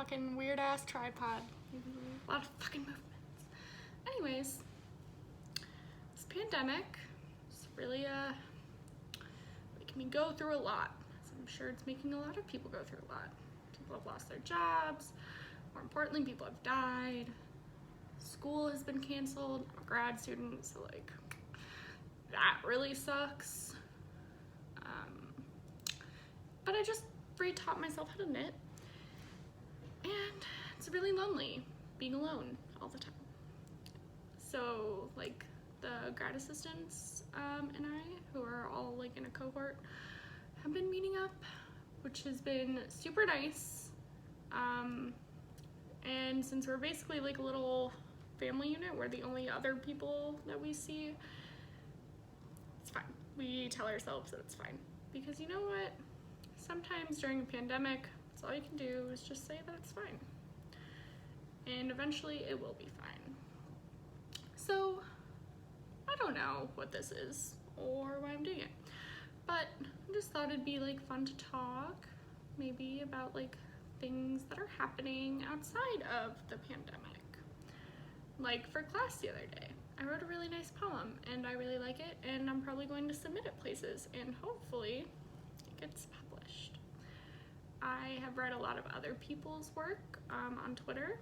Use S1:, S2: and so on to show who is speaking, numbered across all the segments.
S1: fucking weird ass tripod. A lot of fucking movements. Anyways, this pandemic is really making me go through a lot. So I'm sure it's making a lot of people go through a lot. People have lost their jobs. More importantly, people have died. School has been canceled. I'm a grad student, so like that really sucks. But I just re-taught myself how to knit, and it's really lonely being alone all the time. So like the grad assistants and I, who are all like in a cohort, have been meeting up, which has been super nice. And since we're basically like a little family unit, we're the only other people that we see, it's fine. We tell ourselves that it's fine, because you know what? Sometimes during a pandemic, that's all you can do is just say that it's fine. And eventually it will be fine. So I don't know what this is or why I'm doing it, but I just thought it'd be like fun to talk maybe about like things that are happening outside of the pandemic. Like for class the other day, I wrote a really nice poem and I really like it, and I'm probably going to submit it places and hopefully it gets published. I have read a lot of other people's work on Twitter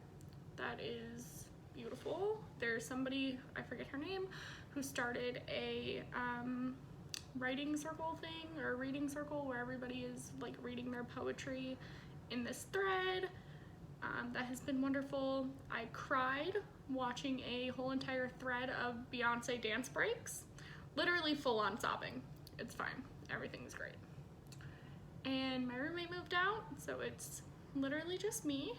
S1: that is beautiful. There's somebody, I forget her name, who started a writing circle thing, or a reading circle, where everybody is like reading their poetry in this thread. That has been wonderful. I cried watching a whole entire thread of Beyonce dance breaks, literally full on sobbing. It's fine, everything's great. And my roommate moved out, so it's literally just me,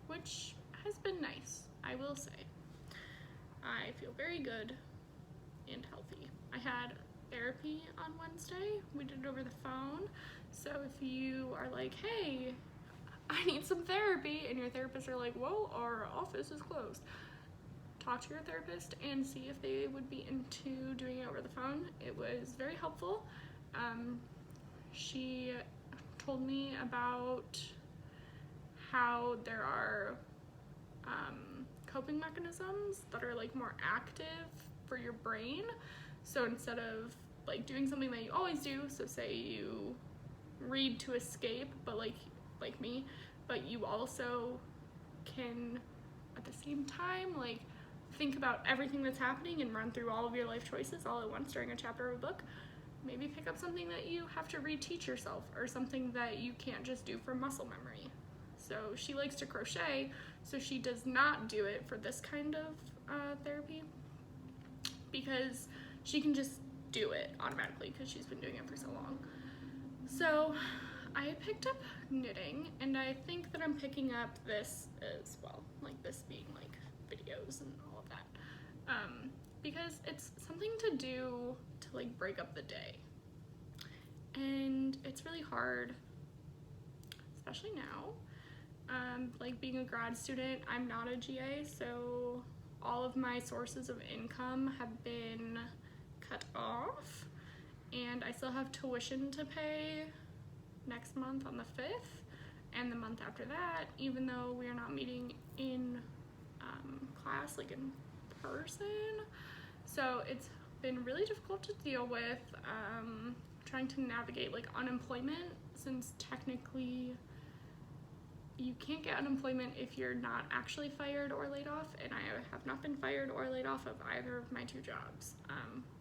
S1: which has been nice, I will say. I feel very good and healthy. I had therapy on Wednesday. We did it over the phone. So if you are like, hey, I need some therapy, and your therapists are like, well, our office is closed, talk to your therapist and see if they would be into doing it over the phone. It was very helpful. She told me about how there are coping mechanisms that are like more active for your brain. So instead of like doing something that you always do, so say you read to escape, but like me, but you also can at the same time like think about everything that's happening and run through all of your life choices all at once during a chapter of a book. Maybe pick up something that you have to reteach yourself, or something that you can't just do from muscle memory. So she likes to crochet, so she does not do it for this kind of therapy, because she can just do it automatically because she's been doing it for so long. So I picked up knitting, and I think that I'm picking up this as well, like this being like videos and all of that, because it's something to do to like break up the day. And it's really hard, especially now. Like being a grad student, I'm not a GA, so all of my sources of income have been cut off, and I still have tuition to pay next month on the 5th, and the month after that, even though we are not meeting in class, like in person. So it's been really difficult to deal with, trying to navigate like unemployment, since technically you can't get unemployment if you're not actually fired or laid off, and I have not been fired or laid off of either of my two jobs.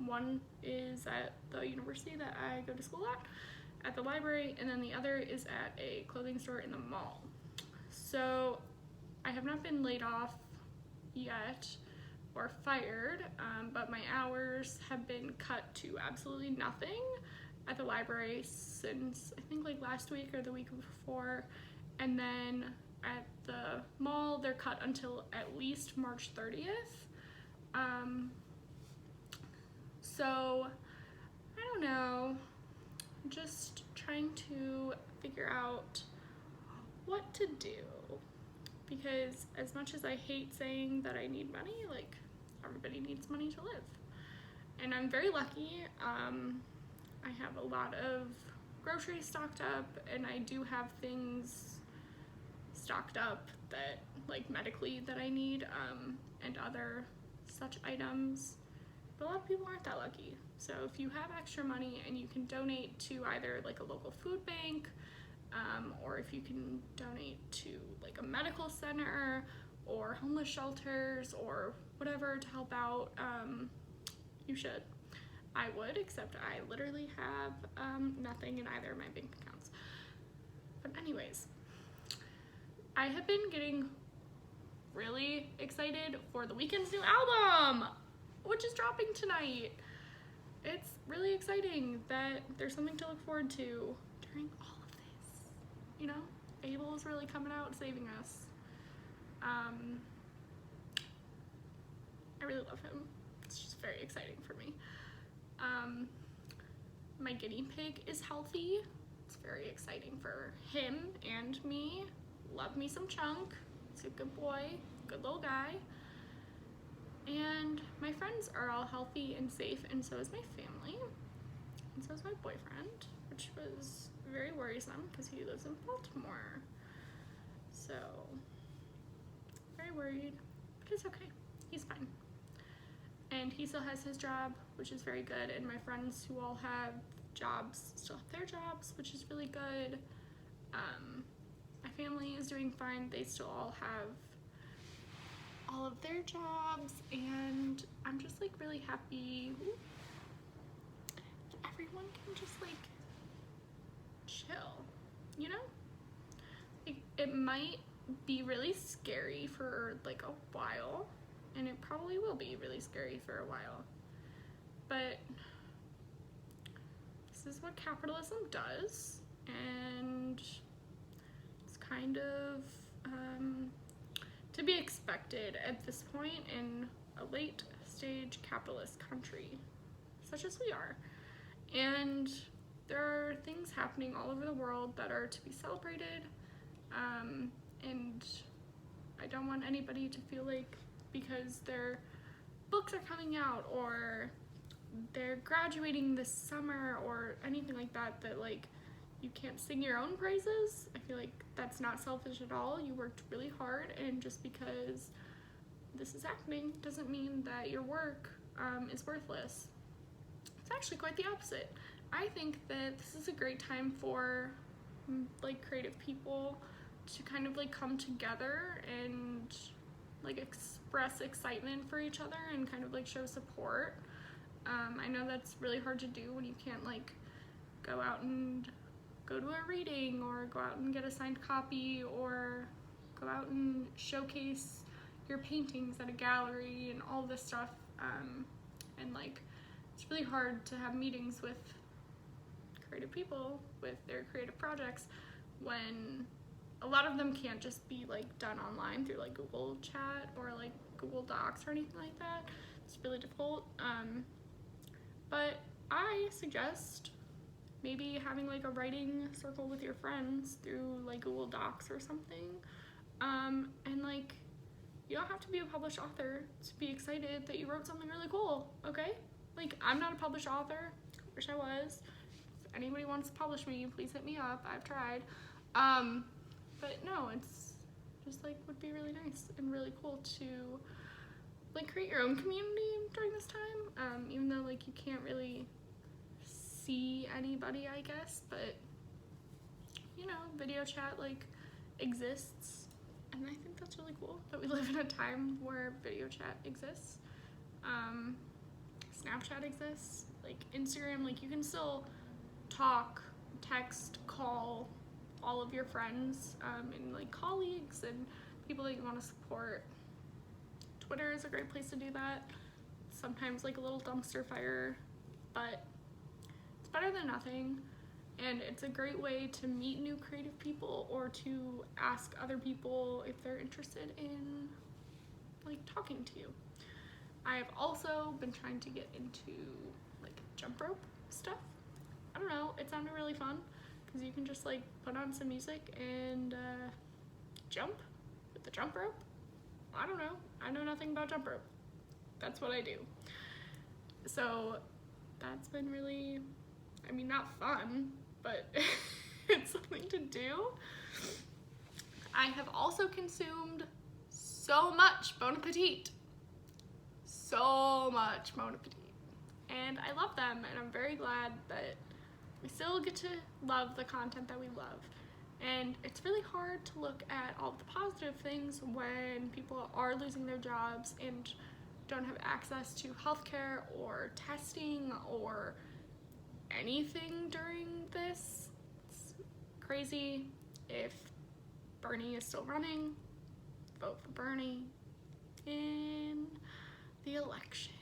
S1: One is at the university that I go to school at the library, and then the other is at a clothing store in the mall. So I have not been laid off yet or fired, but my hours have been cut to absolutely nothing at the library since I think like last week or the week before, and then at the mall they're cut until at least March 30th. So I don't know, just trying to figure out what to do, because as much as I hate saying that I need money, like everybody needs money to live, and I'm very lucky. I have a lot of groceries stocked up, and I do have things stocked up that like medically that I need, and other such items. But a lot of people aren't that lucky. So if you have extra money and you can donate to either like a local food bank, or if you can donate to like a medical center or homeless shelters or whatever to help out, you should. I would, except I literally have nothing in either of my bank accounts. But anyways, I have been getting really excited for The Weeknd's new album, which is dropping tonight. It's really exciting that there's something to look forward to during all of this. You know, Abel is really coming out saving us. I really love him. It's just very exciting for me. My guinea pig is healthy. It's very exciting for him and me. Love me some Chunk. He's a good boy, good little guy. And my friends are all healthy and safe, and so is my family. And so is my boyfriend, which was very worrisome because he lives in Baltimore. So, very worried, but it's okay. He's fine. And he still has his job, which is very good, and my friends who all have jobs still have their jobs, which is really good. My family is doing fine. They still all have all of their jobs, and I'm just like really happy that everyone can just like chill, you know? Like, it might be really scary for like a while, and it probably will be really scary for a while, but this is what capitalism does, and it's kind of to be expected at this point in a late stage capitalist country such as we are. And there are things happening all over the world that are to be celebrated, and I don't want anybody to feel like because their books are coming out or they're graduating this summer or anything like that, that like you can't sing your own praises. I feel like that's not selfish at all. You worked really hard, and just because this is happening doesn't mean that your work is worthless. It's actually quite the opposite. I think that this is a great time for like creative people to kind of like come together and like express excitement for each other and kind of like show support. I know that's really hard to do when you can't like go out and go to a reading or go out and get a signed copy or go out and showcase your paintings at a gallery and all this stuff. And like, it's really hard to have meetings with creative people with their creative projects when a lot of them can't just be like done online through like Google Chat or like Google Docs or anything like that. It's really difficult. But I suggest maybe having like a writing circle with your friends through like Google Docs or something. And like, you don't have to be a published author to be excited that you wrote something really cool, okay? Like, I'm not a published author. I wish I was. If anybody wants to publish me, please hit me up. I've tried. But no, it's just like would be really nice and really cool to like create your own community during this time. Even though like you can't really see anybody, I guess, but you know, video chat like exists, and I think that's really cool that we live in a time where video chat exists. Snapchat exists, like Instagram, like you can still talk, text, call all of your friends, and like colleagues and people that you want to support. Twitter is a great place to do that. Sometimes like a little dumpster fire, but it's better than nothing, and it's a great way to meet new creative people or to ask other people if they're interested in like talking to you. I have also been trying to get into like jump rope stuff. I don't know, it sounded really fun because you can just like put on some music and jump with the jump rope. I don't know, I know nothing about jump rope. That's what I do. So that's been really, I mean, not fun, but it's something to do. I have also consumed so much Bon Appetit. So much Bon Appetit. And I love them, and I'm very glad that we still get to love the content that we love. And it's really hard to look at all the positive things when people are losing their jobs and don't have access to healthcare or testing or anything during this. It's crazy. If Bernie is still running, vote for Bernie in the election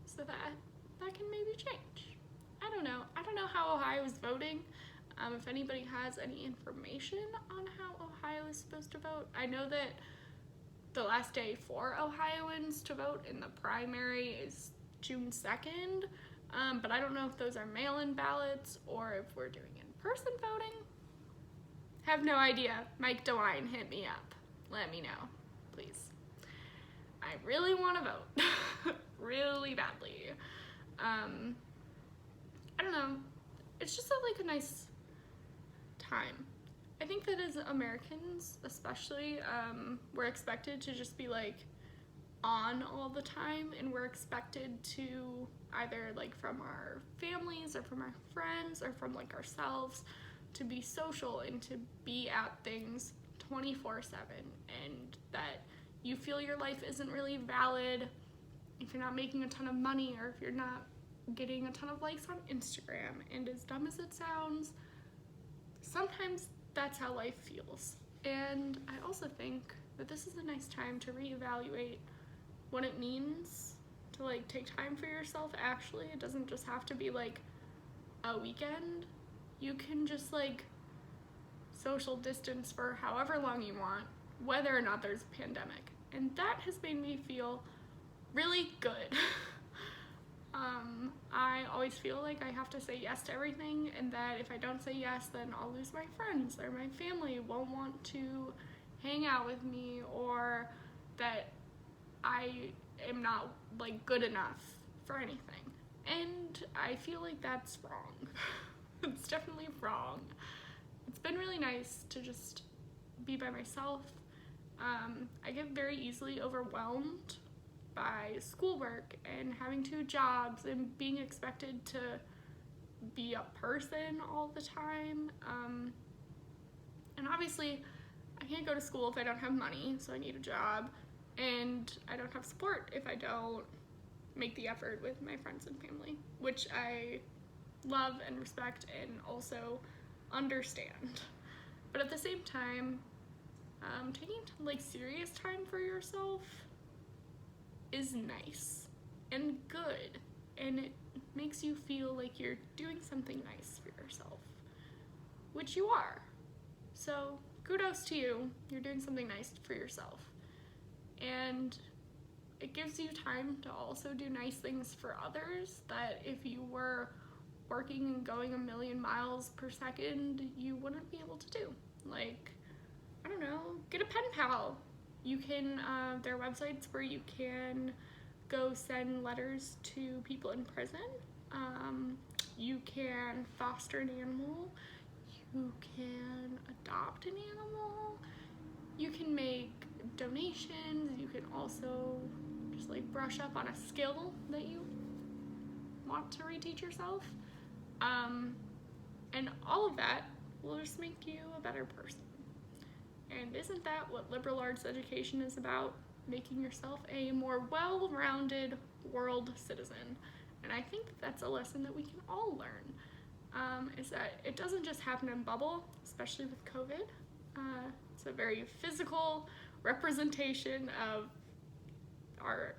S1: so that can maybe change. I don't know how Ohio is voting. If anybody has any information on how Ohio is supposed to vote. I know that the last day for Ohioans to vote in the primary is June 2nd, but I don't know if those are mail-in ballots or if we're doing in-person voting. Have no idea. Mike DeWine, hit me up. Let me know, please. I really want to vote. Really badly. I don't know. It's just a nice time. I think that as Americans, especially, we're expected to just be on all the time, and we're expected to either from our families or from our friends or from ourselves to be social and to be at things 24/7, and that you feel your life isn't really valid if you're not making a ton of money or if you're not getting a ton of likes on Instagram. And as dumb as it sounds, sometimes that's how life feels. And I also think that this is a nice time to reevaluate what it means to take time for yourself. Actually, it doesn't just have to be a weekend. You can just social distance for however long you want, whether or not there's a pandemic. And that has made me feel really good. I always feel like I have to say yes to everything, and that if I don't say yes, then I'll lose my friends or my family won't want to hang out with me, or that I am not good enough for anything. And I feel like that's wrong. It's definitely wrong. It's been really nice to just be by myself. I get very easily overwhelmed by schoolwork and having 2 jobs and being expected to be a person all the time. And obviously, I can't go to school if I don't have money, so I need a job. And I don't have support if I don't make the effort with my friends and family, which I love and respect and also understand. But at the same time, taking serious time for yourself is nice and good, and it makes you feel like you're doing something nice for yourself, which you are. So kudos to you. You're doing something nice for yourself. And it gives you time to also do nice things for others that if you were working and going 1,000,000 miles per second, you wouldn't be able to do. I don't know, get a pen pal. You can, there are websites where you can go send letters to people in prison. You can foster an animal. You can adopt an animal. You can make donations. You can also just brush up on a skill that you want to reteach yourself. And all of that will just make you a better person. And isn't that what liberal arts education is about? Making yourself a more well-rounded world citizen. And I think that's a lesson that we can all learn, is that it doesn't just happen in bubble, especially with COVID. It's a very physical representation of our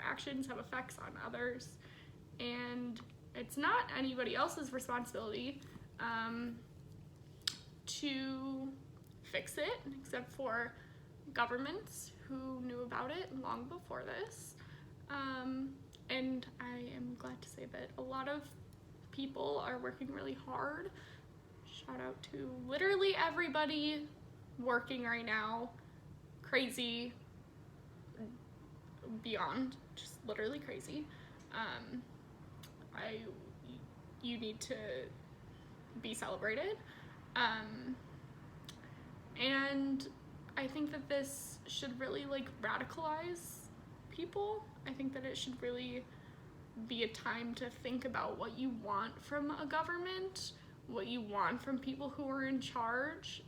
S1: actions have effects on others. And it's not anybody else's responsibility to fix it, except for governments who knew about it long before this. And I am glad to say that a lot of people are working really hard. Shout out to literally everybody working right now. Crazy, beyond, just literally crazy. You need to be celebrated. And I think that this should really like radicalize people. I think that it should really be a time to think about what you want from a government, what you want from people who are in charge,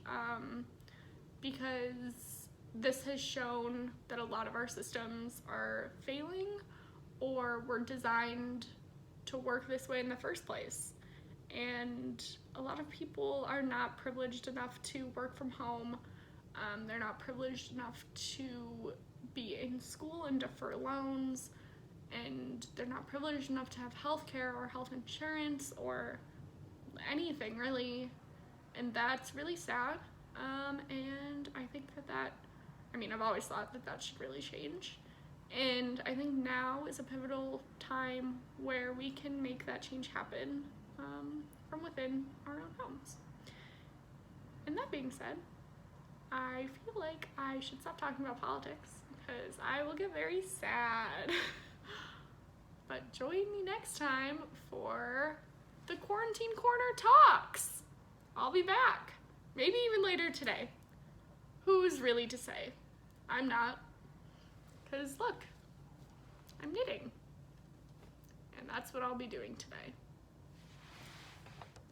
S1: because this has shown that a lot of our systems are failing or were designed to work this way in the first place. And a lot of people are not privileged enough to work from home. They're not privileged enough to be in school and defer loans, and they're not privileged enough to have health care or health insurance or anything really, and that's really sad. And I think that I've always thought that should really change, and I think now is a pivotal time where we can make that change happen from within our own homes. And that being said, I feel like I should stop talking about politics because I will get very sad. But join me next time for the Quarantine Corner Talks. I'll be back. Maybe even later today. Who's really to say? I'm not. Because look, I'm knitting. And that's what I'll be doing today.